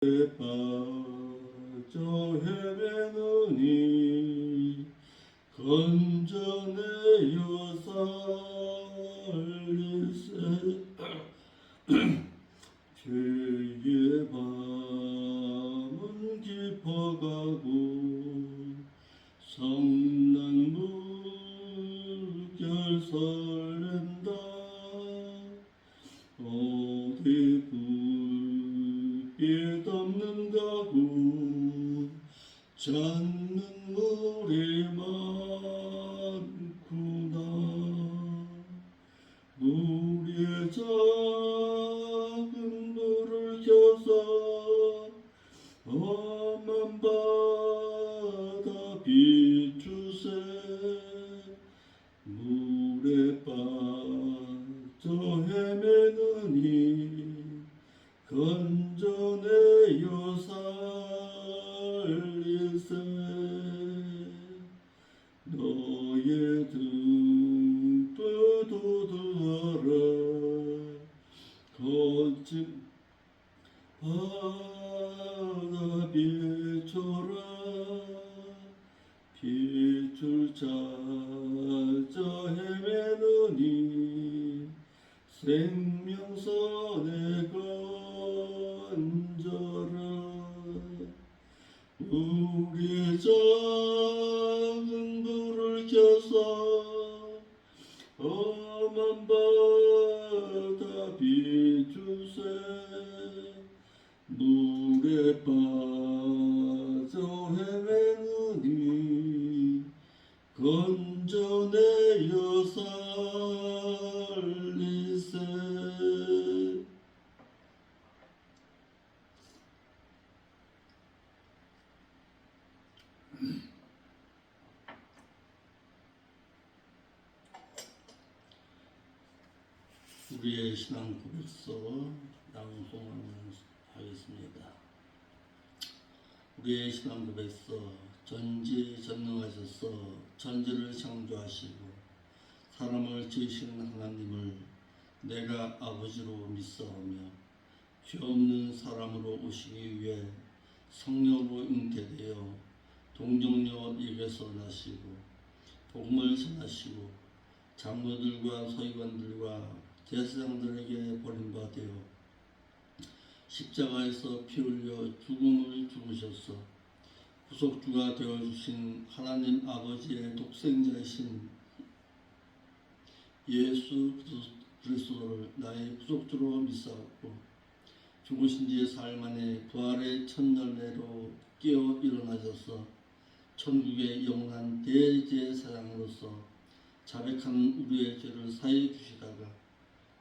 빠져 헤매느니 건져내어 살리세. 죄의 밤은 깊어가고 성난 물결 설렌다. 어디 불빛 없는가고 찾는 물이 많구나. 우리의 작은 불을 켜서 험한 바다 비추세. 물에 빠져 헤매느니 건져내어 살리세. 너의 등불 돋우어라. 거친 바다 비춰라. 빛을 찾아 헤매느니 생명선에 건져라. 우리의 작은 불을 켜서 험한 바다 비추세. 물에 빠져 헤매느니 건져내어 살리세. 우리의 신앙 고백서 낭송하겠습니다. 우리의 신앙 고백서. 전지전능하셔서 천지를 창조하시고 사람을 지으시는 하나님을 내가 아버지로 믿사오며 죄 없는 사람으로 오시기 위해 성령으로 잉태되어 동정녀 입에서 나시고 복음을 전하시고 장로들과 서기관들과 제사장들에게 버림받아 십자가에서 피 흘려 죽음을 죽으셔서 구속주가 되어주신 하나님 아버지의 독생자이신 예수 그리스도를 나의 구속주로 믿사옵고 죽으신 지 사흘 만에 부활의 첫날내로 깨어 일어나셔서 천국의 영원한 대제사장으로서 자백한 우리의 죄를 사해 주시다가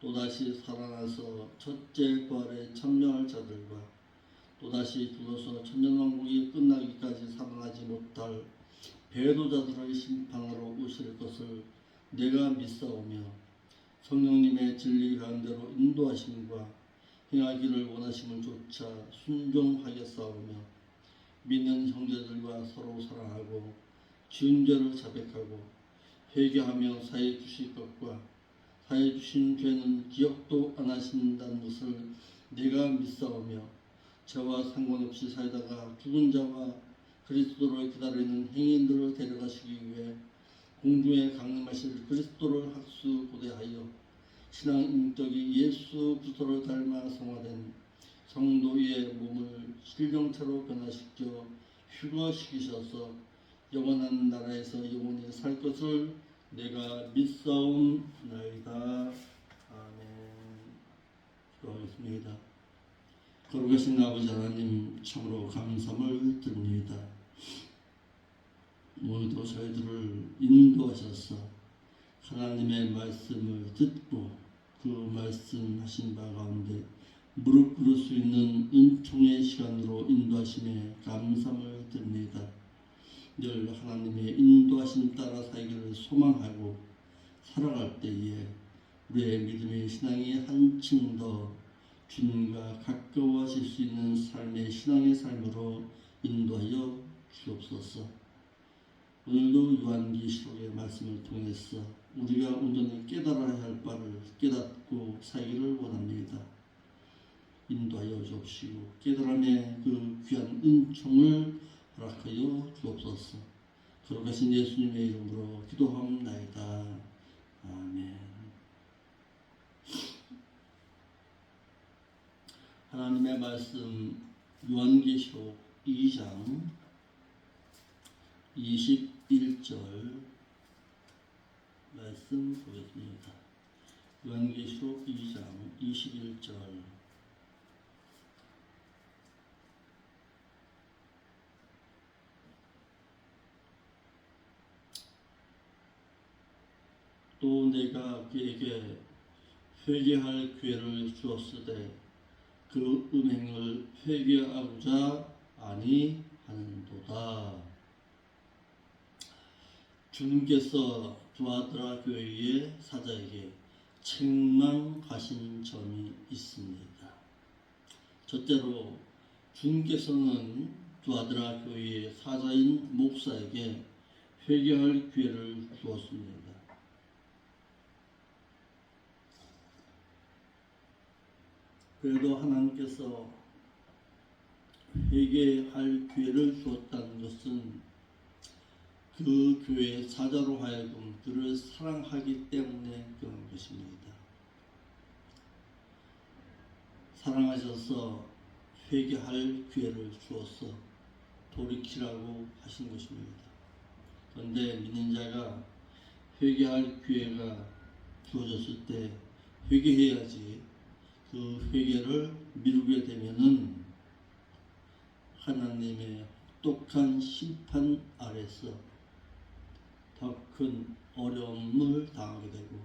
또다시 살아나서 첫째 부활에 참여할 자들과 또다시 죽어서 천년왕국이 끝나기까지 살아나지 못할 배도자들의 심판하러 오실 것을 내가 믿사오며 성령님의 진리 가운데로 인도하심과 행하기를 원하심을 조차 순종하겠사오며 믿는 형제들과 서로 사랑하고 지은 죄를 자백하고 회개하며 사해 주실 것과 사해 주신 죄는 기억도 안 하신다는 것을 내가 믿사오며 저와 상관없이 살다가 죽은 자와 그리스도를 기다리는 행인들을 데려가시기 위해 공중에 강림하실 그리스도를 학수고대하여 신앙 인격이 예수 그리스도를 닮아 성화된 성도의 몸을 신령체로 변화시켜 휴거시키셔서 영원한 나라에서 영원히 살 것을 내가 믿사옵나이다. 아멘. 기도하겠습니다. 거룩하신 아버지 하나님, 참으로 감사를 드립니다. 오늘도 저희들을 인도하셔서 하나님의 말씀을 듣고 그 말씀하신 바 가운데 무릎 꿇을 수 있는 은총의 시간으로 인도하심에 감사를 드립니다. 늘 하나님의 인도하심 따라 살기를 소망하고 살아갈 때에 우리의 믿음의 신앙이 한층 더 주님과 가까워질 수 있는 삶의 신앙의 삶으로 인도하여 주옵소서. 오늘도 요한계시록의 말씀을 통해서 우리가 온전히 깨달아야 할 바를 깨닫고 살기를 원합니다. 인도하여 주옵시고 깨달음의 그 귀한 은총을 허락하여 주옵소서. 거룩하신 예수님의 이름으로 기도합나이다. 아멘. 하나님의 말씀 요한계시록 2장 21절 말씀 보겠습니다. 요한계시록 2장 21절 또 내가 그에게 회개할 기회를 주었으되 그 음행을 회개하고자 아니하는도다. 주님께서 두아드라 교회의 사자에게 책망하신 점이 있습니다. 첫째로 주님께서는 두아드라 교회의 사자인 목사에게 회개할 기회를 주었습니다. 그래도 하나님께서 회개할 기회를 주었다는 것은 그 교회의 사자로 하여금 그를 사랑하기 때문에 그런 것입니다. 사랑하셔서 회개할 기회를 주어서 돌이키라고 하신 것입니다. 그런데 믿는 자가 회개할 기회가 주어졌을 때 회개해야지 그 회개를 미루게 되면은 하나님의 혹독한 심판 아래서 더 큰 어려움을 당하게 되고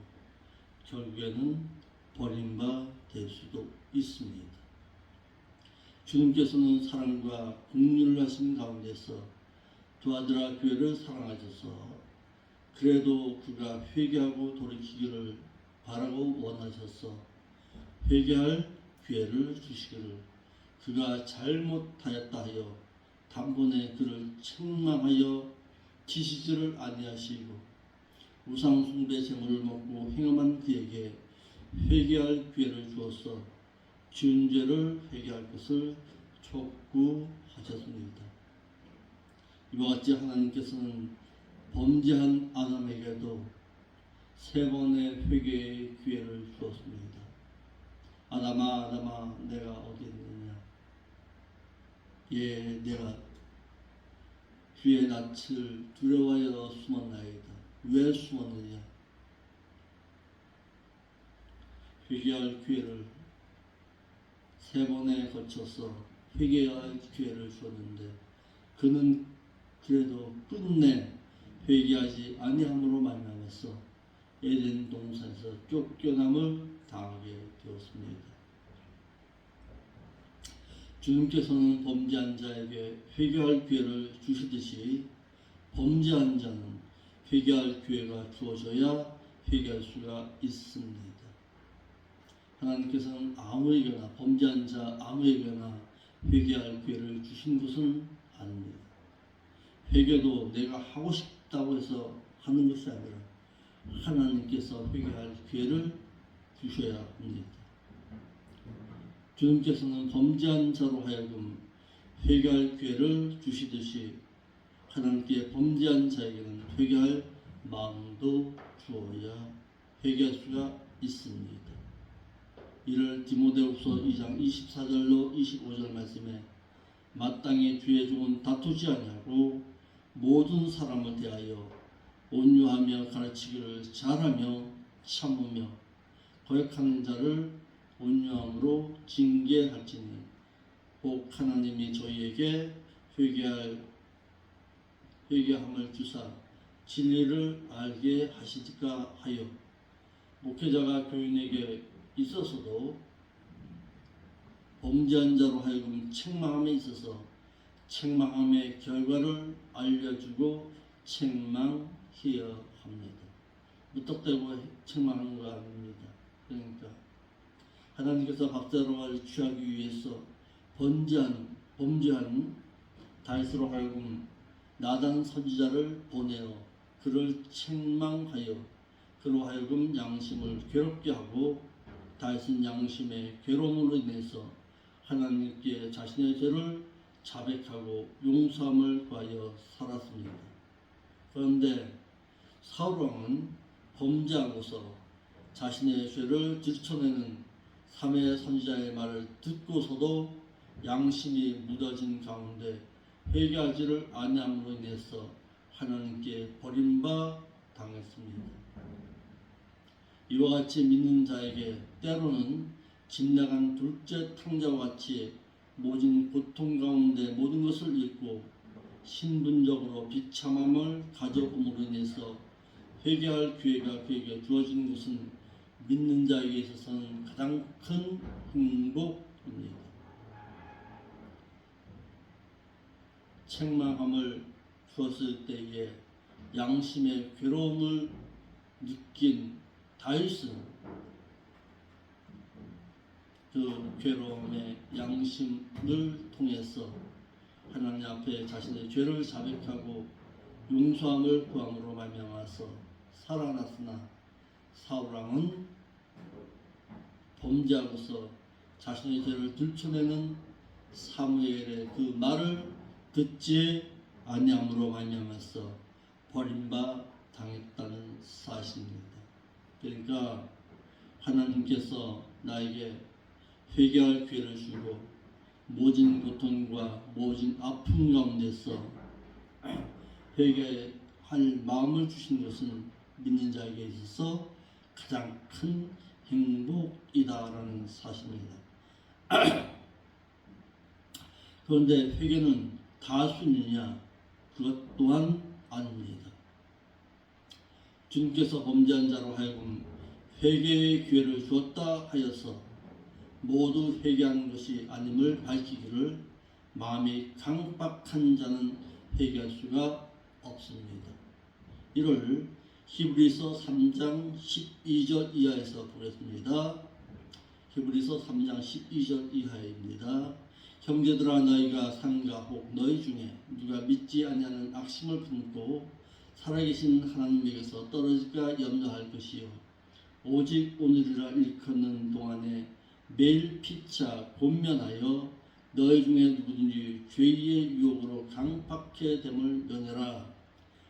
결국에는 버림바 될 수도 있습니다. 주님께서는 사랑과 긍휼을 하신 가운데서 두아드라 교회를 사랑하셔서 그래도 그가 회개하고 돌이키기를 바라고 원하셔서 회개할 기회를 주시기를 그가 잘못하였다 하여 단번에 그를 책망하여 지시지를 아니하시고 우상 숭배 제물을 먹고 행함한 그에게 회개할 기회를 주어서 지은 죄를 회개할 것을 촉구하셨습니다. 이와 같이 하나님께서는 범죄한 아담에게도 3번의 회개의 기회를 주었습니다. 아담아 아담아 내가 어디 있느냐. 예 내가 주의 낯을 두려워하여 숨었나이다. 왜 숨었느냐. 회개할 기회를 3번에 거쳐서 회개할 기회를 주었는데 그는 그래도 끝내 회개하지 아니함으로 말미암아서 에덴 동산에서 쫓겨남을 당하게 되었습니다. 주님께서는 범죄한 자에게 회개할 기회를 주시듯이 범죄한 자는 회개할 기회가 주어져야 회개할 수가 있습니다. 하나님께서는 아무에게나 범죄한 자 아무에게나 회개할 기회를 주신 것은 아닙니다. 회개도 내가 하고 싶다고 해서 하는 것이 아니라 하나님께서 회개할 기회를 주셔야 합니다. 주님께서는 범죄한 자로 하여금 회개할 기회를 주시듯이 하나님께 범죄한 자에게는 회개할 마음도 주어야 회개할 수가 있습니다. 이를 디모데후서 2장 24절로 25절 말씀에 마땅히 주의 종은 다투지 아니하고 모든 사람을 대하여 온유하며 가르치기를 잘하며 참으며 거역하는 자를 온유함으로 징계할지니 곧 하나님이 저희에게 회개함을 주사 진리를 알게 하시리까 하여 목회자가 교인에게 있어서도 범죄한 자로 하여금 책망함에 있어서 책망함의 결과를 알려주고 책망해야 합니다. 무턱대고 책망하는 거 아닙니다. 그러니까 하나님께서 박자로를 취하기 위해서 범죄한 다윗으로 하여금 나단 선지자를 보내어 그를 책망하여 그로 하여금 양심을 괴롭게 하고 다윗은 양심의 괴로움으로 인해서 하나님께 자신의 죄를 자백하고 용서함을 구하여 살았습니다. 그런데 사울왕은 범죄하고서 자신의 죄를 들춰내는 3회 선지자의 말을 듣고서도 양심이 묻어진 가운데 회개하지를 아니함으로 인해서 하나님께 버림바 당했습니다. 이와 같이 믿는 자에게 때로는 집 나간 둘째 탕자와 같이 모진 고통 가운데 모든 것을 잃고 신분적으로 비참함을 가져옴으로 인해서 회개할 기회가 그에게 주어진 것은 믿는 자에게 있어서는 가장 큰 행복입니다. 책망함을 주었을 때에 양심의 괴로움을 느낀 다윗은 그 괴로움의 양심을 통해서 하나님 앞에 자신의 죄를 자백하고 용서함을 구함으로 말미암아서 살아났으나 사울왕은 범죄하고서 자신의 죄를 들춰내는 사무엘의 그 말을 듣지 아니함으로 말미암아서 버림바 당했다는 사실입니다. 그러니까 하나님께서 나에게 회개할 기회를 주고 모진 고통과 모진 아픔 가운데서 회개할 마음을 주신 것은 믿는 자에게 있어서 가장 큰 행복이다라는 사실입니다. 그런데 회개는 다수느냐? 그것 또한 아닙니다. 주님께서 범죄한 자로 하여금 회개의 기회를 주었다 하여서 모두 회개하는 것이 아님을 밝히기를 마음이 강박한 자는 회개할 수가 없습니다. 이를 히브리서 3장 12절 이하에서 보겠습니다. 히브리서 3장 12절 이하입니다. 형제들아 너희가 상가 혹 너희 중에 누가 믿지 아니하는 악심을 품고 살아계신 하나님에게서 떨어질까 염려할 것이요 오직 오늘이라 일컫는 동안에 매일 피차 권면하여 너희 중에 누구든지 죄의 유혹으로 강박해 됨을 면해라.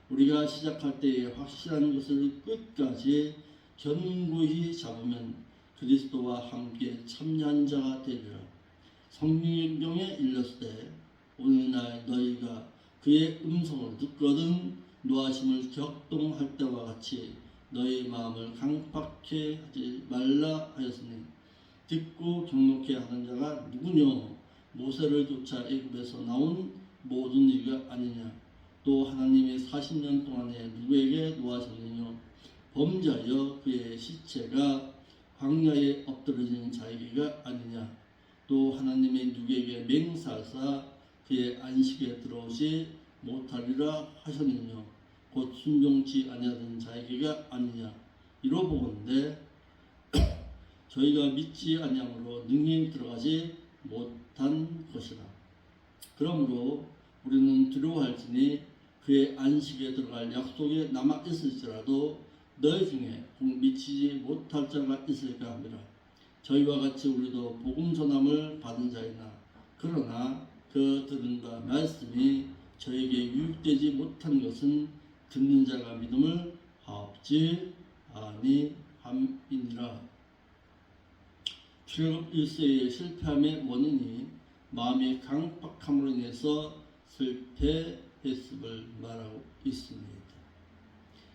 우리가 시작할 때에 확실한 것을 끝까지 견고히 잡으면 그리스도와 함께 참여한 자가 되리라. 성경에 일렀을 때 오늘날 너희가 그의 음성을 듣거든 노하심을 격동할 때와 같이 너희 마음을 강박해 하지 말라 하였으니 듣고 경록해 하는 자가 누구뇨? 모세를 쫓아 애굽에서 나온 모든 이가 아니냐? 또 하나님의 40년 동안에 누구에게 노하셨느뇨? 범죄하여 그의 시체가 광야에 엎드러진 자에게가 아니냐? 또 하나님의 누구에게 맹세하사 그의 안식에 들어오지 못하리라 하셨느뇨? 곧 순종치 아니하던 자에게가 아니냐? 이로 보건대 저희가 믿지 아니함으로 능히 들어가지 못한 것이라. 그러므로 우리는 두려워할지니 그의 안식에 들어갈 약속에 남아 있을지라도 너희 중에 혹 미치지 못할 자가 있을까 합니다. 저희와 같이 우리도 복음 전함을 받은 자이나 그러나 그 들은 바 말씀이 저에게 유익되지 못한 것은 듣는 자가 믿음을 하옵지 아니함이니라. 출애굽 1세의 실패함의 원인이 마음의 강박함으로 인해서 실패했음을 말하고 있습니다.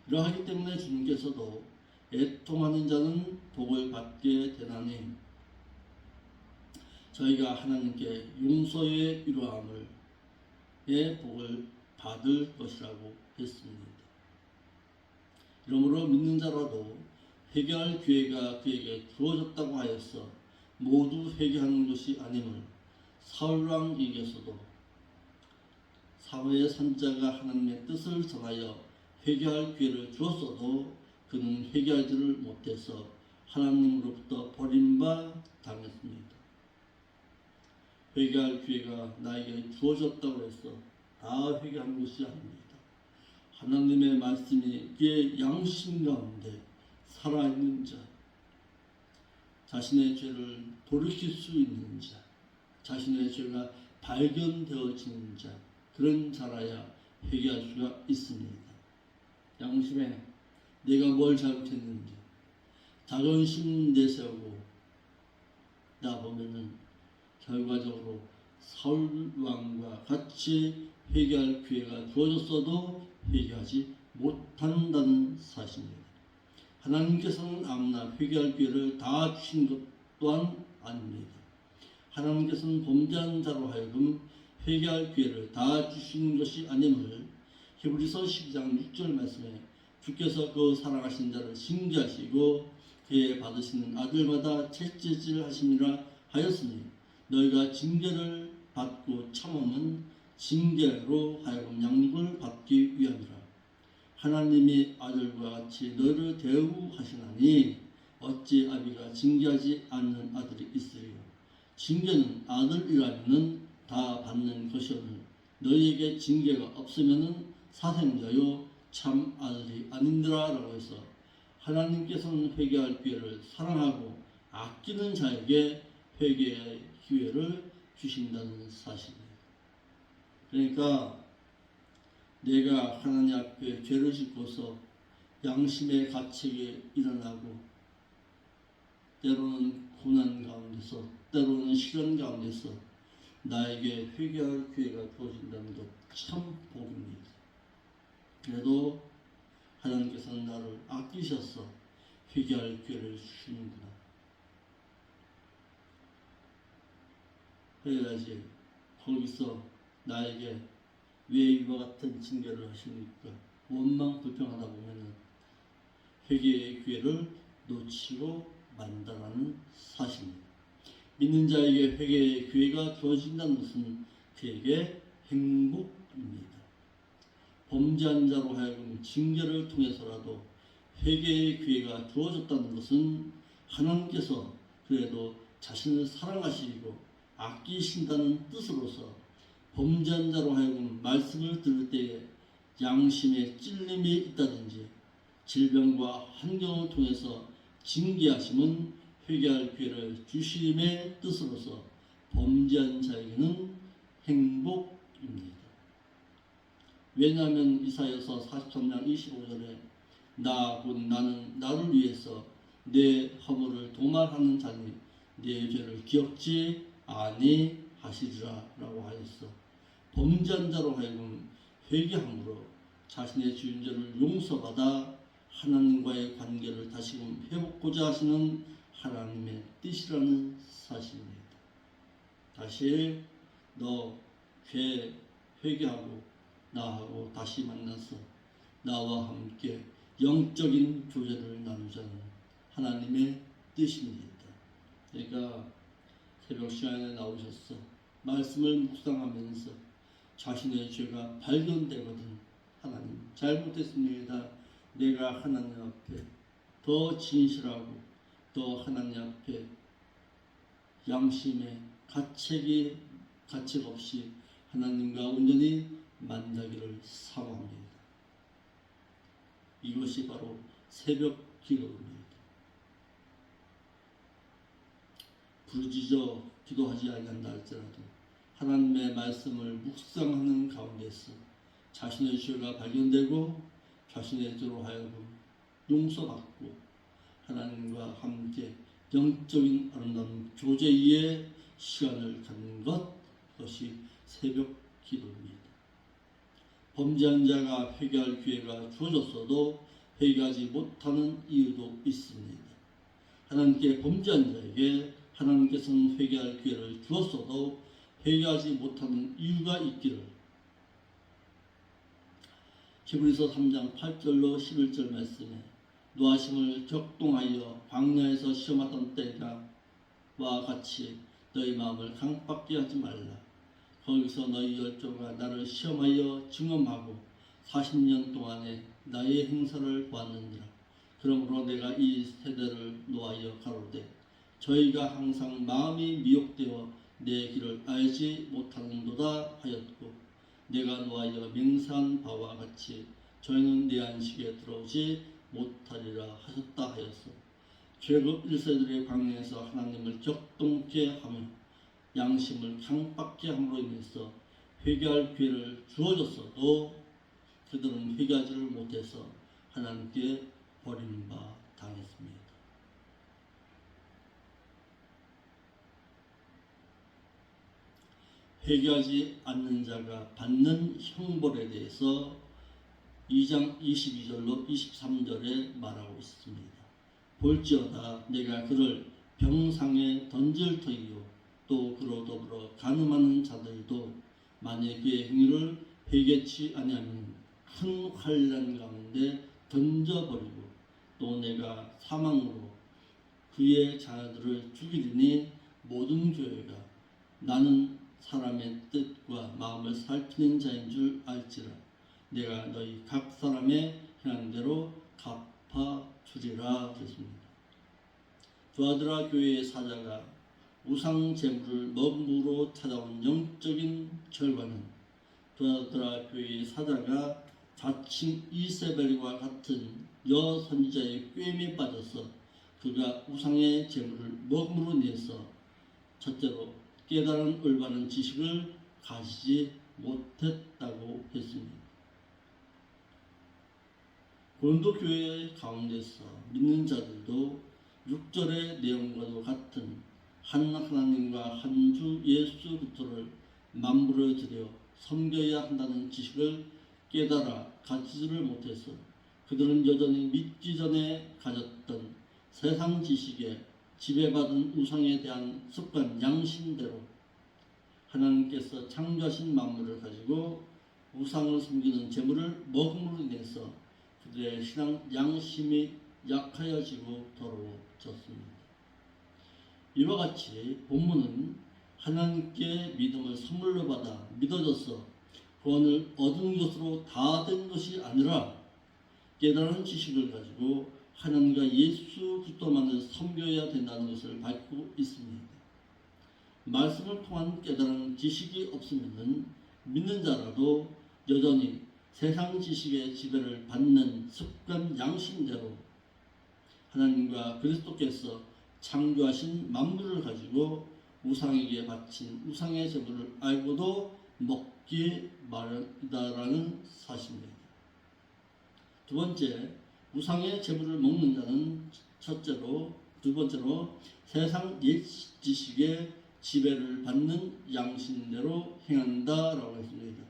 이러하기 때문에 주님께서도 애통하는 자는 복을 받게 되나니 저희가 하나님께 용서의 이루함을 복을 받을 것이라고 했습니다. 이러므로 믿는 자라도 회개할 기회가 그에게 주어졌다고 하여서 모두 회개하는 것이 아님을 사울왕에게서도 사회의 선자가 하나님의 뜻을 전하여 회개할 기회를 주었어도 그는 회개하지를 못해서 하나님으로부터 버림바 당했습니다. 회개할 기회가 나에게 주어졌다고 해서 다 회개하는 것이 아닙니다. 하나님의 말씀이 그의 양심 가운데 살아있는 자, 자신의 죄를 돌이킬 수 있는 자, 자신의 죄가 발견되어지는 자, 그런 자라야 회개할 수가 있습니다. 양심에 내가 뭘 잘못했는지 자존심 내세우고 나보면은 결과적으로 사울 왕과 같이 회개할 기회가 주어졌어도 회개하지 못한다는 사실입니다. 하나님께서는 아무나 회개할 기회를 다 주신 것 또한 아닙니다. 하나님께서는 범죄한 자로 하여금 회개할 기회를 다 주신 것이 아님을 히브리서 12장 6절 말씀에 주께서 그 사랑하신 자를 징계하시고 그의 받으시는 아들마다 채찍질 하심이라 하였으니 너희가 징계를 받고 참음은 징계로 하여금 양육을 받기 위함이라. 하나님이 아들과 같이 너희를 대우하시나니 어찌 아비가 징계하지 않는 아들이 있으리요. 징계는 아들이라면 다 받는 것이오늘 너희에게 징계가 없으면 사생자요 참 아들이 아닌들아 라고 해서 하나님께서는 회개할 기회를 사랑하고 아끼는 자에게 회개의 기회를 주신다는 사실입니다. 그러니까 내가 하나님 앞에 죄를 짓고서 양심의 가책이 일어나고 때로는 고난 가운데서 때로는 시련 가운데서 나에게 회개할 기회가 주어진다는 것 참 복입니다. 그래도 하나님께서는 나를 아끼셔서 회개할 기회를 주시는구나. 그래야지 거기서 나에게 왜 이와 같은 징계를 하십니까? 원망 불평하다 보면은 회개의 기회를 놓치고 만다라는 사실입니다. 믿는 자에게 회개의 기회가 주어진다는 것은 그에게 행복입니다. 범죄한 자로 하여금 징계를 통해서라도 회개의 기회가 주어졌다는 것은 하나님께서 그래도 자신을 사랑하시고 아끼신다는 뜻으로서 범죄한 자로 하여금 말씀을 들을 때에 양심에 찔림이 있다든지 질병과 환경을 통해서 징계하심은 회개할 기회를 주심의 뜻으로서 범죄한 자에게는 행복입니다. 왜냐하면 이사야서 43장 25절에 나 곧 나는 나를 위해서 내 허물을 도말하는 자니 내 죄를 기억지 아니하시리라 라고 하였어. 범죄한 자로 하여금 회개함으로 자신의 주인자를 용서받아 하나님과의 관계를 다시금 회복하고자 하시는 하나님의 뜻이라는 사실입니다. 다시 너 죄 회개하고 나하고 다시 만나서 나와 함께 영적인 교제를 나누자는 하나님의 뜻입니다. 그러니까 새벽 시간에 나오셔서 말씀을 묵상하면서 자신의 죄가 발견되거든 하나님 잘못했습니다. 내가 하나님 앞에 더 진실하고 더 하나님 앞에 양심의 가책 없이 하나님과 온전히 만나기를 사모합니다. 이것이 바로 새벽 기도입니다. 부르짖어 기도하지 아니한다 할지라도 하나님의 말씀을 묵상하는 가운데서 자신의 죄가 발견되고 자신의 죄로 하여금 용서받고 하나님과 함께 영적인 아름다운 교제의 시간을 갖는 그것이 새벽 기도입니다. 범죄한 자가 회개할 기회가 주어졌어도 회개하지 못하는 이유도 있습니다. 하나님께 범죄한 자에게 하나님께서는 회개할 기회를 주었어도 회개하지 못하는 이유가 있기를 히브리서 3장 8절로 11절 말씀에 노하심을 격동하여 광야에서 시험하던 때와 같이 너희 마음을 강박게 하지 말라. 거기서 너희 열조가 나를 시험하여 증언하고 40년 동안에 나의 행사를 보았느니라. 그러므로 내가 이 세대를 노하여 가로되 저희가 항상 마음이 미혹되어 내 길을 알지 못하는도다 하였고 내가 노하여 맹세한 바와 같이 저희는 내 안식에 들어오지 못하리라 하셨다 하였어. 죄급 1세들의 광야에서 하나님을 격동케 하며 양심을 강박케 함으로 인해서 회개할 기회를 주어졌어도 그들은 회개하지를 못해서 하나님께 버림바 당했습니다. 회개하지 않는 자가 받는 형벌에 대해서 2장 22절로 23절에 말하고 있습니다. 볼지어다 내가 그를 병상에 던질 터이요 또 그로 더불어 간음하는 자들도 만일 그의 행위를 회개치 아니하면 큰 환난 가운데 던져버리고 또 내가 사망으로 그의 자녀들을 죽이리니 모든 교회가 나는 사람의 뜻과 마음을 살피는 자인 줄 알지라 내가 너희 각 사람의 행한 대로 갚아주리라 그랬습니다. 두아드라 교회의 사자가 우상 제물을 먹음으로 찾아온 영적인 결과는 두아드라 교회의 사자가 자칭 이세벨과 같은 여선지자의 꾀임에 빠져서 그가 우상의 제물을 먹음으로 인해서 첫째로 깨달은 올바른 지식을 가지지 못했다고 했습니다. 고린도 교회 가운데서 믿는 자들도 6절의 내용과도 같은 한 하나님과 한 주 예수 그리스도를 만물을 들여 섬겨야 한다는 지식을 깨달아 가지지를 못해서 그들은 여전히 믿기 전에 가졌던 세상 지식에 지배받은 우상에 대한 습관 양심대로 하나님께서 창조하신 만물을 가지고 우상을 섬기는 제물을 먹음으로 인해서 그들의 신앙 양심이 약하여지고 더러워졌습니다. 이와 같이 본문은 하나님께 믿음을 선물로 받아 믿어져서 구원을 얻은 것으로 다 된 것이 아니라 깨달은 지식을 가지고 하나님과 예수 그리스도만을 섬겨야 된다는 것을 밝히고 있습니다. 말씀을 통한 깨달은 지식이 없으면 믿는 자라도 여전히 세상 지식의 지배를 받는 습관 양심대로 하나님과 그리스도께서 창조하신 만물을 가지고 우상에게 바친 우상의 제물을 알고도 먹기 마련이다라는 사실입니다. 두 번째, 우상의 제물을 먹는 자는 두 번째로 세상 옛 지식의 지배를 받는 양심대로 행한다라고 했습니다.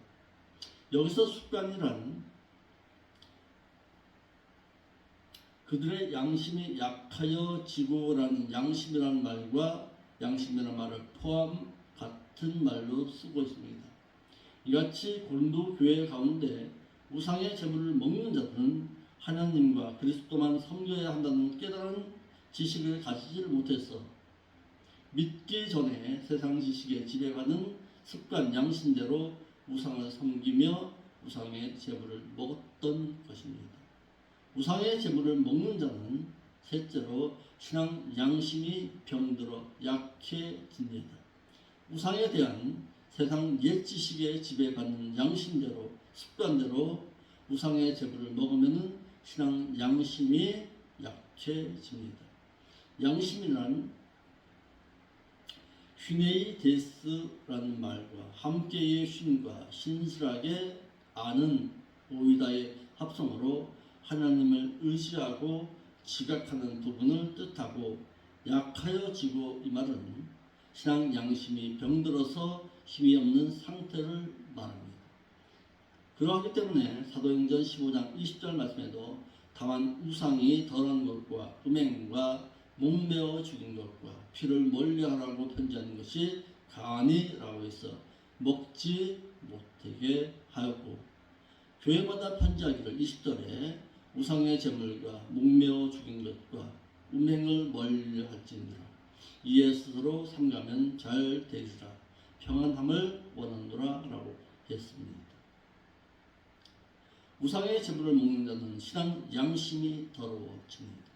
여기서 습관이란 그들의 양심이 약하여지고라는 양심이라는 말과 양심이라는 말을 포함 같은 말로 쓰고 있습니다. 이같이 고린도 교회 가운데 우상의 제물을 먹는 자들은 하나님과 그리스도만 섬겨야 한다는 깨달은 지식을 가지지를 못해서 믿기 전에 세상 지식에 지배받는 습관 양심대로 우상을 섬기며 우상의 제물을 먹었던 것입니다. 우상의 제물을 먹는 자는 셋째로 신앙 양심이 병들어 약해집니다. 우상에 대한 세상 옛 지식에 지배받는 양심대로 습관대로 우상의 제물을 먹으면 신앙 양심이 약해집니다. 양심이란 휘네이데스라는 말과 함께의 쉰과 신실하게 아는 오이다의 합성어로 하나님을 의지하고 지각하는 부분을 뜻하고 약하여지고 이 말은 신앙 양심이 병들어서 힘이 없는 상태를 말합니다. 그러하기 때문에 사도행전 15장 20절 말씀에도 다만 우상이 덜한 것과 음행과 목매어 죽인 것과 피를 멀리하라고 편지하는 것이 가니라고 해서 먹지 못하게 하였고 교회마다 편지하기를 20절에 우상의 제물과 목매어 죽인 것과 음행을 멀리할지니라 이에 스스로 삼가면 잘 되리라 평안함을 원하노라 라고 했습니다. 우상의 제물을 먹는 자는 신앙 양심이 더러워집니다.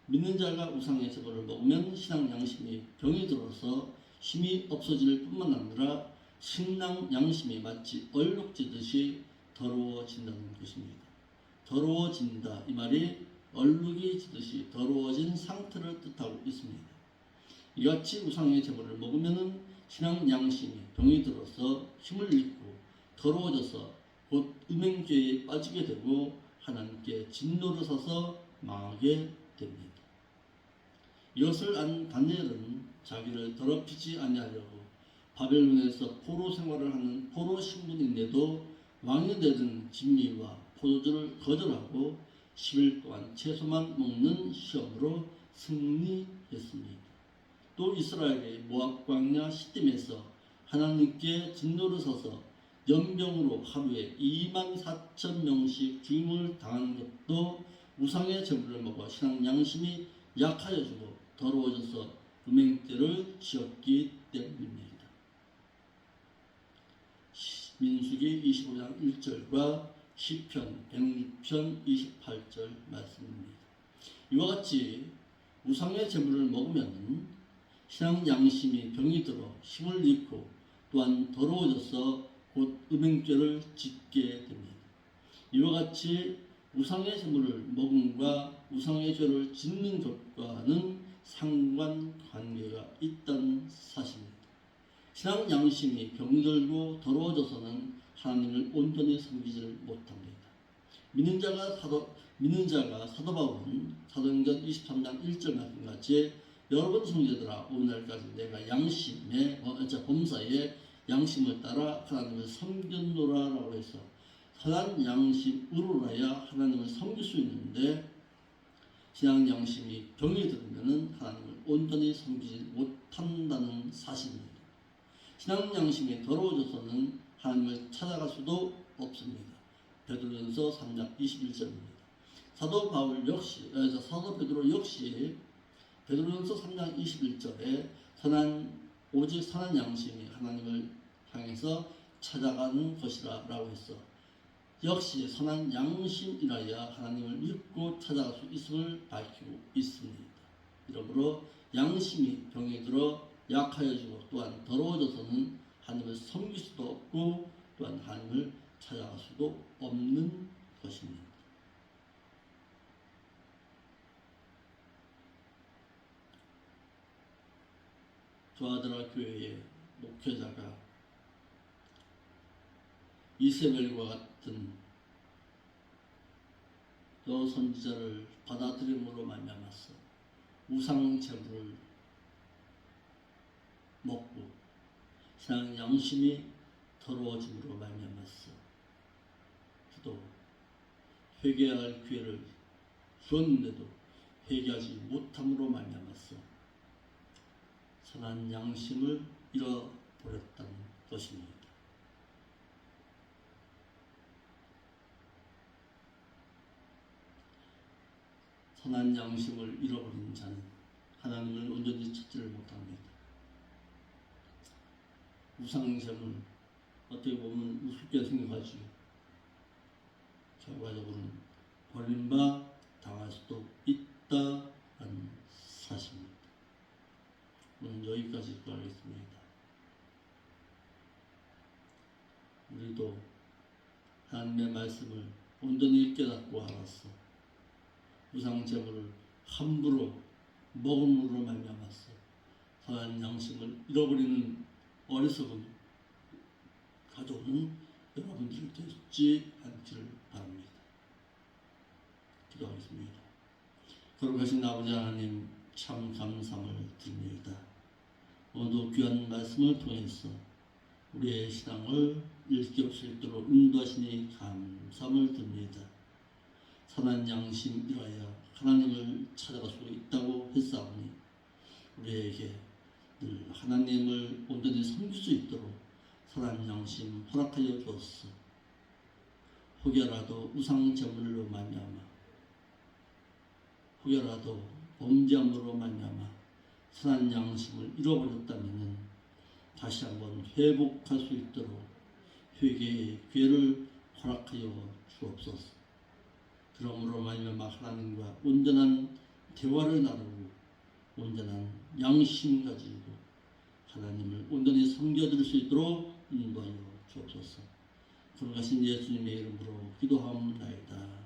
믿는 자가 우상의 제물을 먹으면 신앙 양심이 병이 들어서 힘이 없어질 뿐만 아니라 신앙 양심이 마치 얼룩지듯이 더러워진다는 것입니다. 더러워진다 이 말이 얼룩이 지듯이 더러워진 상태를 뜻하고 있습니다. 이같이 우상의 제물을 먹으면 신앙 양심이 병이 들어서 힘을 잃고 더러워져서 곧 음행죄에 빠지게 되고 하나님께 진노를 사서 망하게 됩니다. 이것을 안 다니엘은 자기를 더럽히지 아니하려고 바벨론에서 포로 생활을 하는 포로 신분인데도 왕이 되는 진미와 포도주를 거절하고 10일 동안 채소만 먹는 시험으로 승리했습니다. 또 이스라엘의 모압 광야 시딤에서 하나님께 진노를 사서 연병으로 하루에 24,000명씩 죽임을 당한 것도 우상의 제물을 먹어 신앙 양심이 약하여지고 더러워져서 음행죄를 지었기 때문입니다. 민수기 25장 1절과 시편 106편 28절 말씀입니다. 이와 같이 우상의 제물을 먹으면 신앙 양심이 병이 들어 힘을 잃고 또한 더러워져서 곧 음행죄를 짓게 됩니다. 이와 같이 우상의 제물을 먹음과 우상의 죄를 짓는 것과는 상관관계가 있다는 사실입니다. 신앙 양심이 병들고 더러워져서는 하나님을 온전히 섬기지를 못합니다. 믿는 자가 사도 바울은 사도행전 23장 1절 말씀같이 여러분 형제들아 오늘날까지 내가 범사에 양심을 따라 하나님을 섬겼노라라고 해서 선한 양심으로라야 하나님을 섬길 수 있는데 신앙 양심이 병이 들으면 하나님을 온전히 섬기지 못한다는 사실입니다. 신앙 양심이 더러워져서는 하나님을 찾아갈 수도 없습니다. 베드로전서 3장 21절입니다. 사도 베드로 역시 베드로전서 3장 21절에 오직 선한 양심이 하나님을 향해서 찾아가는 것이라 라고 했어. 역시 선한 양심이라야 하나님을 믿고 찾아갈 수 있음을 밝히고 있습니다. 이러므로 양심이 병에 들어 약하여지고 또한 더러워져서는 하나님을 섬길 수도 없고 또한 하나님을 찾아갈 수도 없는 것입니다. 두아드라 교회의 목회자가 이세벨과 같은 여 선지자를 받아들임으로 말미암아서 우상 제물을 먹고 신앙 양심이 더러워짐으로 말미암아서 그도 회개할 기회를 주었는데도 회개하지 못함으로 말미암아서 선한 양심을 잃어버렸다는 것입니다. 선한 양심을 잃어버린 자는 하나님을 온전히 찾지를 못합니다. 우상제물 어떻게 보면 우습게 생각하지요. 결과적으로는 버림바 당할 수도 있다는 사실입니다. 오늘 여기까지 하겠습니다. 우리도 하나님의 말씀을 온전히 깨닫고 알았어. 우상제물을 함부로 먹음으로 말미암았어. 선한 양심을 잃어버리는 어리석음 가져오는 여러분들 되지 않기를 바랍니다. 기도하겠습니다. 거룩하신 아버지 하나님 참 감사를 드립니다. 오늘도 귀한 말씀을 통해서 우리의 신앙을 잃기 없이 있도록 인도하시니 감사를 드립니다. 선한 양심이라야 하나님을 찾아갈 수 있다고 했사오니 우리에게 늘 하나님을 온전히 섬길 수 있도록 선한 양심 허락하여 주옵소서. 혹여라도 우상 제물로 말미암아 혹여라도 범죄함으로 말미암아 선한 양심을 잃어버렸다면 다시 한번 회복할 수 있도록 회개의 기회를 허락하여 주옵소서. 그러므로 말미암아 하나님과 온전한 대화를 나누고 온전한 양심 가지고 하나님을 온전히 섬겨드릴 수 있도록 인도하여 주옵소서. 거룩하신 예수님의 이름으로 기도하옵나이다.